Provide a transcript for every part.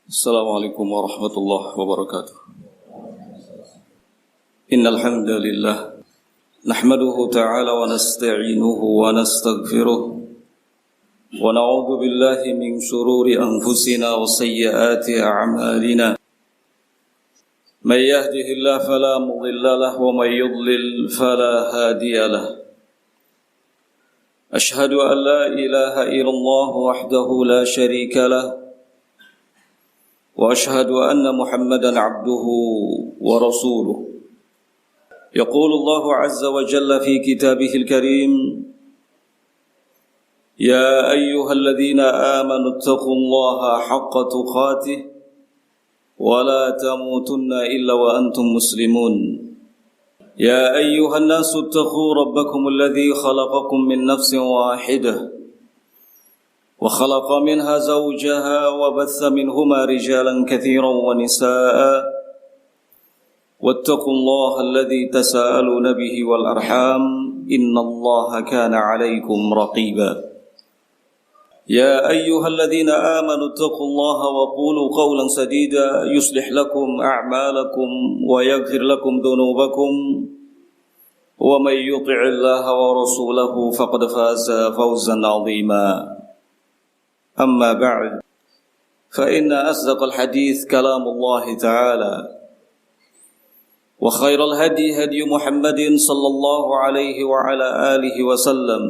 Assalamualaikum warahmatullahi wabarakatuh. Innal hamdalillah nahmaduhu ta'ala wa nasta'inuhu wa nastaghfiruh wa na'udzu billahi min shururi anfusina wa sayyiati a'malina. May yahdihillahu fala mudilla lahu wa may yudlil fala hadiya lahu. Ashhadu an la ilaha illallah wahdahu la sharika lahu وأشهد أن محمدًا عبده ورسوله يقول الله عز وجل في كتابه الكريم يا أيها الذين آمنوا اتقوا الله حق تقاته ولا تموتن إلا وأنتم مسلمون يا أيها الناس اتقوا ربكم الذي خلقكم من نفس واحدة وخلق منها زوجها وبث منهما رجالا كثيرا ونساء واتقوا الله الذي تساءلون به والأرحام إن الله كان عليكم رقيبا يا أيها الذين آمنوا اتقوا الله وقولوا قولا سديدا يصلح لكم أعمالكم ويغفر لكم ذنوبكم ومن يطع الله ورسوله فقد فاز فوزا عظيما أما بعد فإن أصدق الحديث كلام الله تعالى وخير الهدي هدي محمد صلى الله عليه وعلى آله وسلم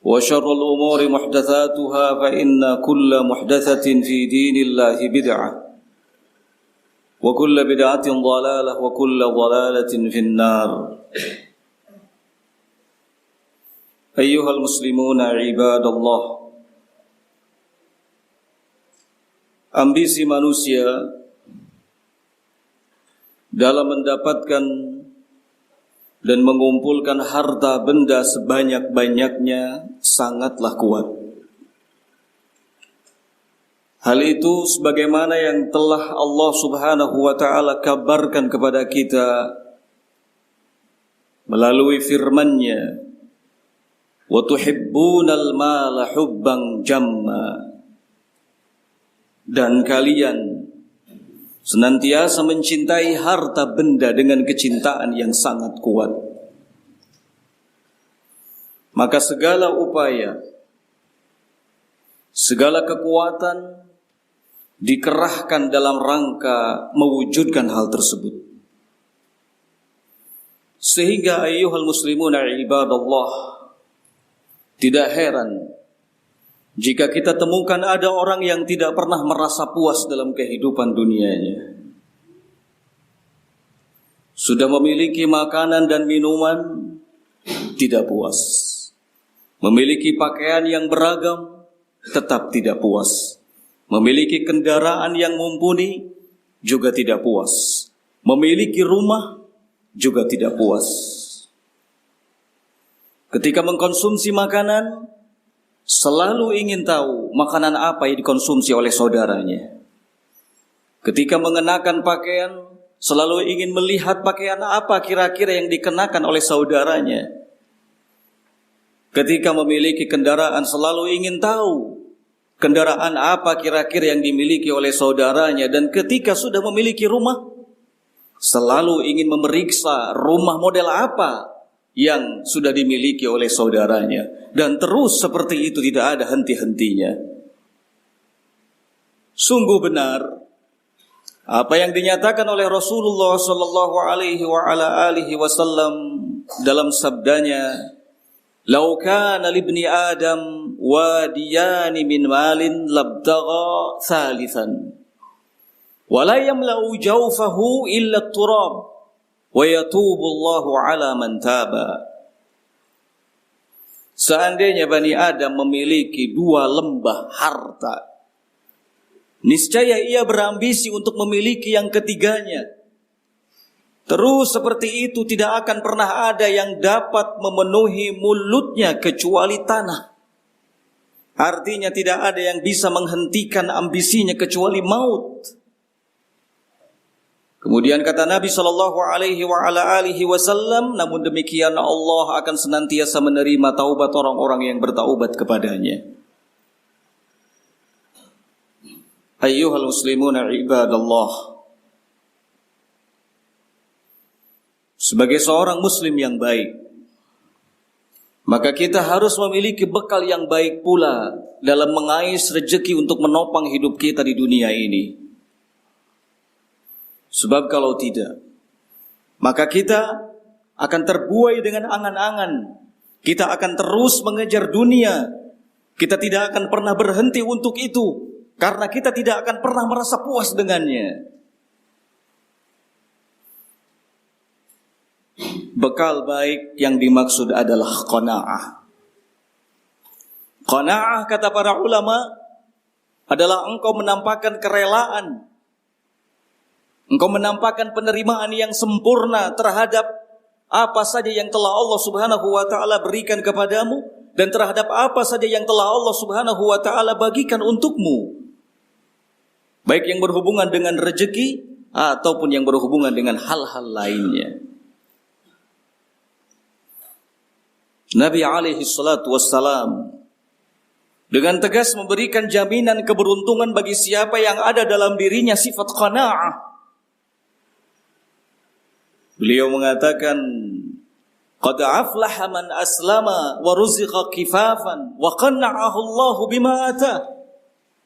وشر الأمور محدثاتها فإن كل محدثة في دين الله بدعة وكل بدعة ضلالة وكل ضلالة في النار أيها المسلمون عباد الله. Ambisi manusia dalam mendapatkan dan mengumpulkan harta benda sebanyak-banyaknya sangatlah kuat. Hal itu sebagaimana yang telah Allah Subhanahu wa ta'ala kabarkan kepada kita melalui firman-Nya, "Wa tuhibbunal mala hubban jamma." Dan kalian senantiasa mencintai harta benda dengan kecintaan yang sangat kuat. Maka segala upaya, segala kekuatan dikerahkan dalam rangka mewujudkan hal tersebut. Sehingga ayyuhal muslimuna ibadallah, tidak heran jika kita temukan ada orang yang tidak pernah merasa puas dalam kehidupan dunianya. Sudah memiliki makanan dan minuman, tidak puas. Memiliki pakaian yang beragam, tetap tidak puas. Memiliki kendaraan yang mumpuni, juga tidak puas. Memiliki rumah, juga tidak puas. Ketika mengkonsumsi makanan, selalu ingin tahu makanan apa yang dikonsumsi oleh saudaranya. Ketika mengenakan pakaian, selalu ingin melihat pakaian apa kira-kira yang dikenakan oleh saudaranya. Ketika memiliki kendaraan, selalu ingin tahu kendaraan apa kira-kira yang dimiliki oleh saudaranya. Dan ketika sudah memiliki rumah, selalu ingin memeriksa rumah model apa yang sudah dimiliki oleh saudaranya. Dan terus seperti itu, tidak ada henti-hentinya. Sungguh benar apa yang dinyatakan oleh Rasulullah sallallahu alaihi wa ala alihi wasallam dalam sabdanya, "Lau kana libni Adam wadiyani min malin labtagha thalithan wa la yamla'u jawfahu illa at-turab wa yatubu Allahu ala man taba." Seandainya Bani Adam memiliki dua lembah harta, niscaya ia berambisi untuk memiliki yang ketiganya. Terus seperti itu, tidak akan pernah ada yang dapat memenuhi mulutnya kecuali tanah. Artinya tidak ada yang bisa menghentikan ambisinya kecuali maut. Kemudian kata Nabi SAW, namun demikian Allah akan senantiasa menerima taubat orang-orang yang bertaubat kepadanya. Ayyuhal muslimuna ibadallah. Sebagai seorang muslim yang baik, maka kita harus memiliki bekal yang baik pula dalam mengais rezeki untuk menopang hidup kita di dunia ini. Sebab kalau tidak, maka kita akan terbuai dengan angan-angan. Kita akan terus mengejar dunia. Kita tidak akan pernah berhenti untuk itu, karena kita tidak akan pernah merasa puas dengannya. Bekal baik yang dimaksud adalah qanaah. Qanaah, kata para ulama, adalah engkau menampakkan kerelaan. Engkau menampakkan penerimaan yang sempurna terhadap apa saja yang telah Allah Subhanahu wa taala berikan kepadamu dan terhadap apa saja yang telah Allah Subhanahu wa taala bagikan untukmu. Baik yang berhubungan dengan rezeki ataupun yang berhubungan dengan hal-hal lainnya. Nabi alaihi salatu wassalam dengan tegas memberikan jaminan keberuntungan bagi siapa yang ada dalam dirinya sifat qanaah. Beliau mengatakan, qad aflaha man aslama wa ruziqa kifafan wa qanna'ahu Allah bima atah.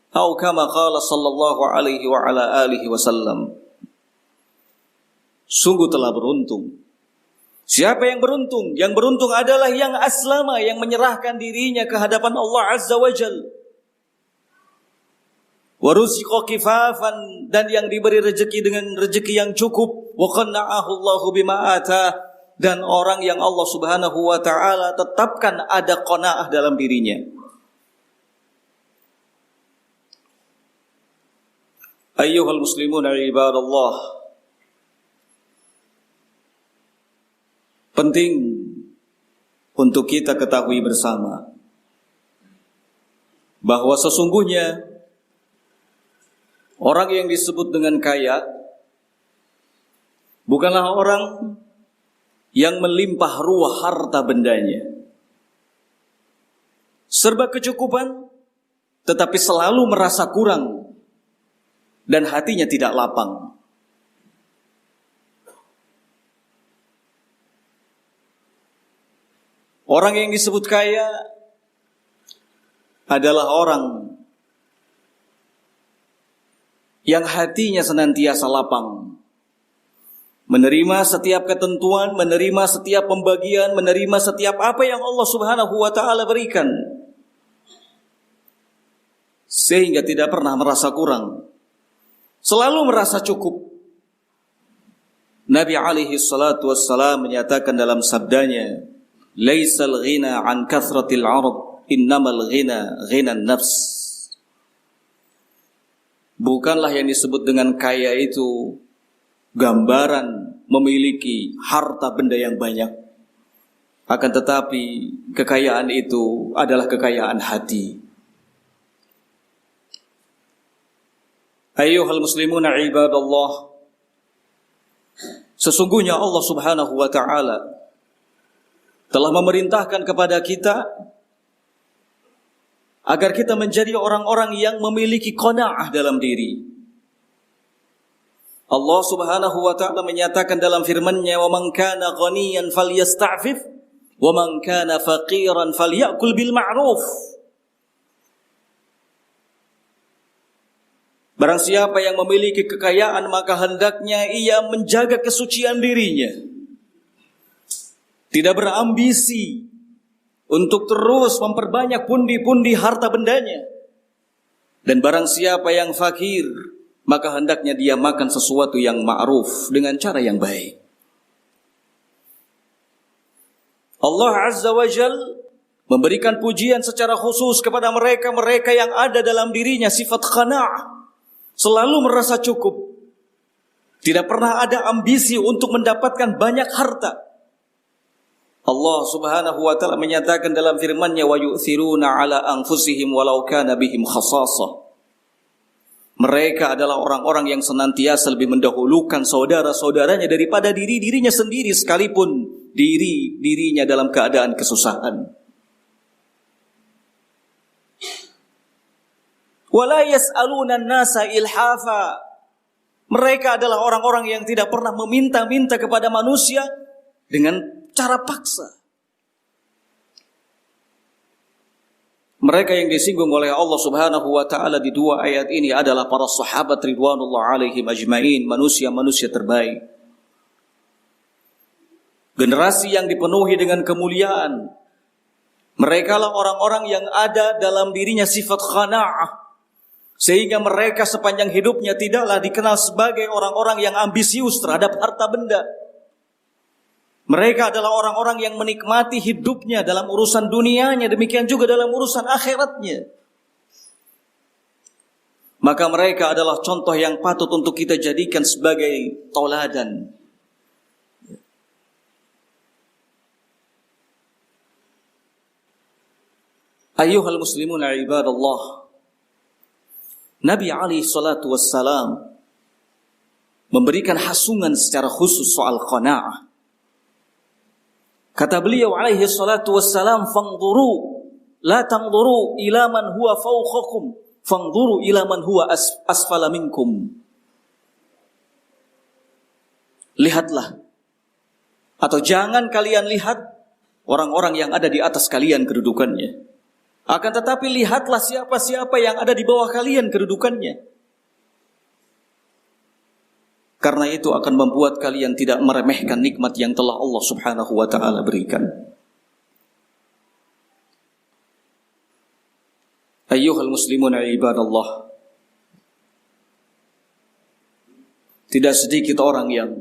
Atau kama qala sallallahu alaihi wa ala alihi wasallam. Sungguh telah beruntung. Siapa yang beruntung? Yang beruntung adalah yang aslama, yang menyerahkan dirinya ke hadapan Allah Azza wa Jal. Wa ruziqa kifafan, dan yang diberi rezeki dengan rezeki yang cukup. Wa qanna'ahu Allahu bima atah, dan orang yang Allah Subhanahu wa taala tetapkan ada qanaah dalam dirinya. Ayyuhal muslimuna ibadallah. Penting untuk kita ketahui bersama bahwa sesungguhnya orang yang disebut dengan kaya bukanlah orang yang melimpah ruah harta bendanya, serba kecukupan, tetapi selalu merasa kurang dan hatinya tidak lapang. Orang yang disebut kaya adalah orang yang hatinya senantiasa lapang, menerima setiap ketentuan, menerima setiap pembagian, menerima setiap apa yang Allah Subhanahu wa taala berikan, sehingga tidak pernah merasa kurang, selalu merasa cukup. Nabi alaihi salatu wassalam menyatakan dalam sabdanya, laisal ghina an kathratil 'arad, innamal ghina ghinan nafs. Bukanlah yang disebut dengan kaya itu gambaran memiliki harta benda yang banyak, akan tetapi kekayaan itu adalah kekayaan hati. Ayyuhal muslimuna ibadallah, sesungguhnya Allah Subhanahu wa taala telah memerintahkan kepada kita agar kita menjadi orang-orang yang memiliki qanaah dalam diri. Allah Subhanahu wa taala menyatakan dalam firman-Nya, "Wa man kana ghaniyan falyasta'fif, wa man kana faqiran falyakul bil ma'ruf." Barang siapa yang memiliki kekayaan, maka hendaknya ia menjaga kesucian dirinya. Tidak berambisi untuk terus memperbanyak pundi-pundi harta bendanya. Dan barang siapa yang fakir, maka hendaknya dia makan sesuatu yang ma'ruf dengan cara yang baik. Allah Azza wa Jal memberikan pujian secara khusus kepada mereka yang ada dalam dirinya sifat qanaah, selalu merasa cukup, tidak pernah ada ambisi untuk mendapatkan banyak harta. Allah Subhanahu wa taala menyatakan dalam firman-Nya, wa yu'thiruna ala anfusihim walau kana bihim khasasah. Mereka adalah orang-orang yang senantiasa lebih mendahulukan saudara-saudaranya daripada dirinya sendiri, sekalipun dirinya dalam keadaan kesusahan. la yas'aluna an-nasa ilhafa. Mereka adalah orang-orang yang tidak pernah meminta-minta kepada manusia dengan cara paksa. Mereka yang disinggung oleh Allah Subhanahu wa taala di dua ayat ini adalah para sahabat ridwanullah alaihim ajmain, manusia-manusia terbaik. Generasi yang dipenuhi dengan kemuliaan. Mereka lah orang-orang yang ada dalam dirinya sifat qanaah. Sehingga mereka sepanjang hidupnya tidaklah dikenal sebagai orang-orang yang ambisius terhadap harta benda. Mereka adalah orang-orang yang menikmati hidupnya dalam urusan dunianya, demikian juga dalam urusan akhiratnya. Maka mereka adalah contoh yang patut untuk kita jadikan sebagai tauladan. Ayyuhal muslimun ibadallah. Nabi alaihi salatu wassalam memberikan hasungan secara khusus soal qanaah. Kata beliau alaihi salatu wassalam, "Fanzuru la tanzuru ila man huwa fawqakum, fanzuru ila man huwa asfala minkum." Lihatlah, atau jangan kalian lihat orang-orang yang ada di atas kalian kedudukannya. Akan tetapi lihatlah siapa-siapa yang ada di bawah kalian kedudukannya. Karena itu akan membuat kalian tidak meremehkan nikmat yang telah Allah Subhanahu wa taala berikan. Ayyuhal muslimun ibadallah. Tidak sedikit orang yang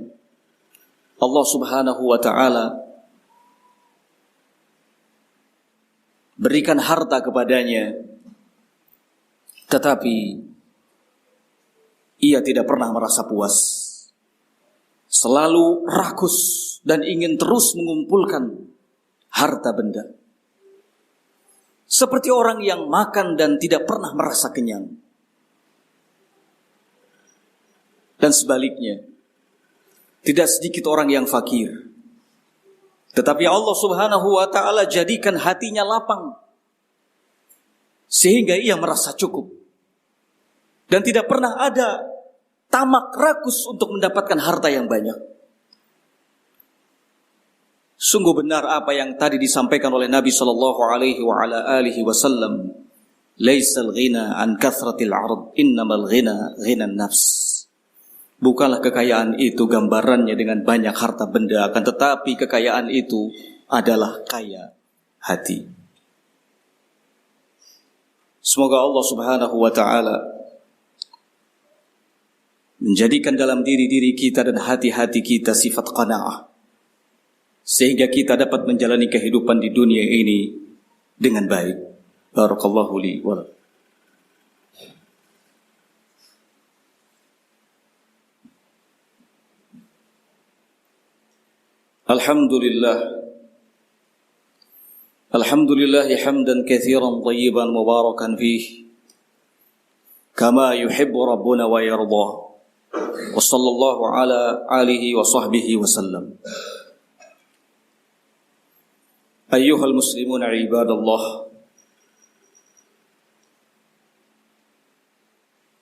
Allah Subhanahu wa taala berikan harta kepadanya, tetapi ia tidak pernah merasa puas. Selalu rakus dan ingin terus mengumpulkan harta benda. Seperti orang yang makan dan tidak pernah merasa kenyang. Dan sebaliknya, tidak sedikit orang yang fakir. Tetapi Allah Subhanahu wa taala jadikan hatinya lapang sehingga ia merasa cukup. Dan tidak pernah ada tamak rakus untuk mendapatkan harta yang banyak. Sungguh benar apa yang tadi disampaikan oleh Nabi sallallahu alaihi wa ala alihi wasallam, "Laisal ghina an kathratil 'ard, innamal ghina ghinan nafs." Bukanlah kekayaan itu gambarannya dengan banyak harta benda, akan tetapi kekayaan itu adalah kaya hati. Semoga Allah Subhanahu wa taala menjadikan dalam diri-diri kita dan hati-hati kita sifat qanaah, sehingga kita dapat menjalani kehidupan di dunia ini dengan baik. Barakallahu li wa lakum. Alhamdulillah hamdan katsiran thayyiban mubarakan fihi kama yuhibbu rabbuna wa yarda. Wa sallallahu ala alihi wa sahbihi wa sallam. Ayyuhal muslimun ibadallah.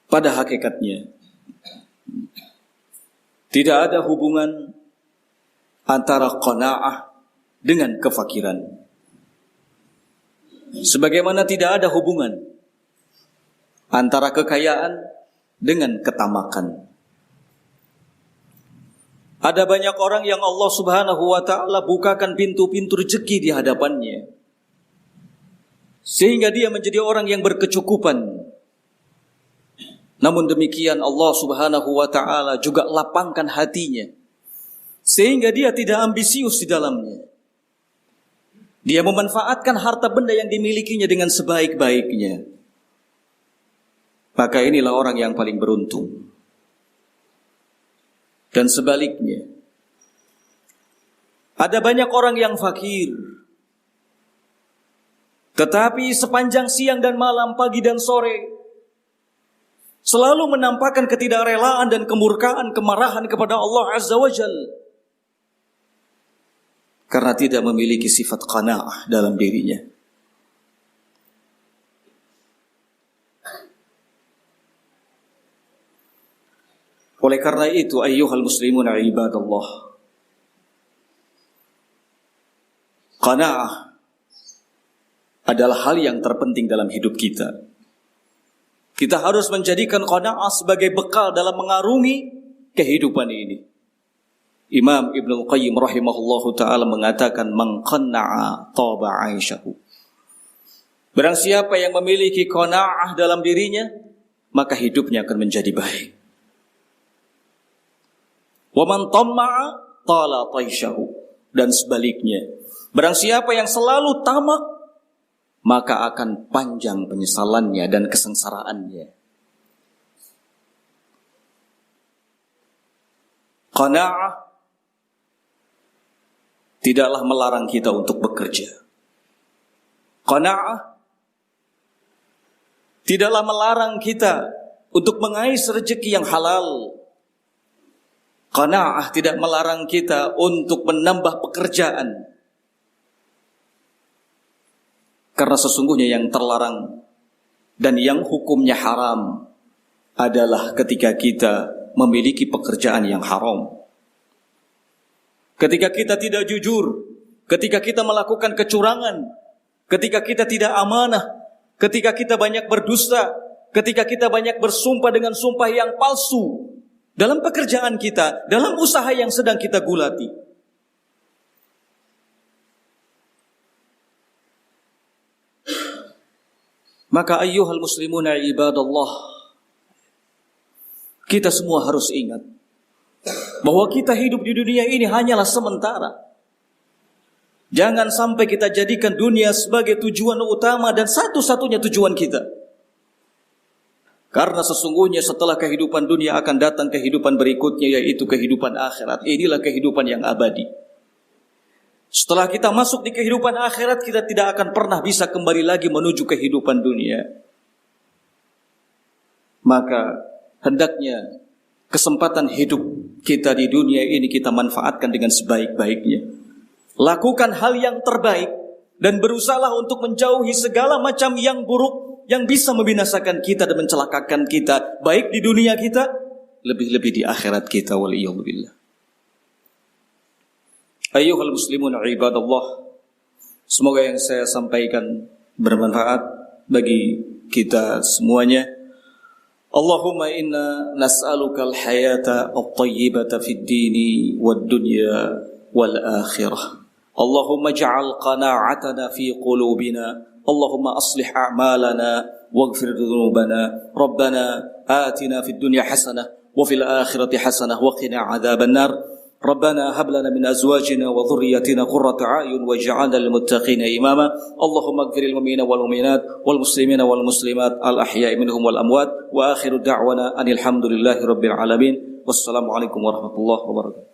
Pada hakikatnya tidak ada hubungan antara qanaah dengan kefakiran. Sebagaimana tidak ada hubungan antara kekayaan dengan ketamakan. Ada banyak orang yang Allah Subhanahu wa taala bukakan pintu-pintu rezeki di hadapannya, sehingga dia menjadi orang yang berkecukupan. Namun demikian Allah Subhanahu wa taala juga lapangkan hatinya, sehingga dia tidak ambisius di dalamnya. Dia memanfaatkan harta benda yang dimilikinya dengan sebaik-baiknya. Maka inilah orang yang paling beruntung. Dan sebaliknya, ada banyak orang yang fakir, tetapi sepanjang siang dan malam, pagi dan sore, selalu menampakkan ketidakrelaan dan kemurkaan, kemarahan kepada Allah Azza wa Jalla, karena tidak memiliki sifat qanaah dalam dirinya. Oleh karena itu, ayyuhal muslimun ibadallah, qanaah adalah hal yang terpenting dalam hidup kita. Kita harus menjadikan qanaah sebagai bekal dalam mengarungi kehidupan ini. Imam Ibnul Qayyim rahimahullahu ta'ala mengatakan, man qanna'a taba 'aishahu. Barang siapa yang memiliki qanaah dalam dirinya, maka hidupnya akan menjadi baik. Wa man tamma'a tala taishahu. Dan sebaliknya, barang siapa yang selalu tamak, maka akan panjang penyesalannya dan kesengsaraannya. Qanaah tidaklah melarang kita untuk bekerja. Qanaah tidaklah melarang kita untuk mengais rezeki yang halal. Qanaah tidak melarang kita untuk menambah pekerjaan. Karena sesungguhnya yang terlarang dan yang hukumnya haram adalah ketika kita memiliki pekerjaan yang haram. Ketika kita tidak jujur, ketika kita melakukan kecurangan, ketika kita tidak amanah, ketika kita banyak berdusta, ketika kita banyak bersumpah dengan sumpah yang palsu dalam pekerjaan kita, dalam usaha yang sedang kita gulati. Maka ayyuhal muslimuna ibadallah, kita semua harus ingat bahwa kita hidup di dunia ini hanyalah sementara. Jangan sampai kita jadikan dunia sebagai tujuan utama dan satu-satunya tujuan kita. Karena sesungguhnya setelah kehidupan dunia akan datang kehidupan berikutnya, yaitu kehidupan akhirat. Inilah kehidupan yang abadi. Setelah kita masuk di kehidupan akhirat, kita tidak akan pernah bisa kembali lagi menuju kehidupan dunia. Maka hendaknya kesempatan hidup kita di dunia ini kita manfaatkan dengan sebaik-baiknya. Lakukan hal yang terbaik dan berusahalah untuk menjauhi segala macam yang buruk yang bisa membinasakan kita dan mencelakakan kita, baik di dunia kita, lebih-lebih di akhirat kita. Waliyahulillah. Ayyuhal muslimun ibadallah, semoga yang saya sampaikan bermanfaat bagi kita semuanya. Allahumma inna nas'aluka al-hayata at-tayyibata fid dini wad dunya wal akhirah. Allahumma ij'al qana'atana fi qulubina. Allahumma aslih a'malana waghfir dhunubana. Rabbana atina fid dunya hasanah wa fil akhirati hasanah wa qina 'adzaban nar. ربنا هب لنا من أزواجنا وذرياتنا قرة أعين واجعلنا للمتقين إماما اللهم اغفر للمؤمنين والمؤمنات والمسلمين والمسلمات الأحياء منهم والأموات وآخر دعوانا أن الحمد لله رب العالمين والسلام عليكم ورحمة الله وبركاته.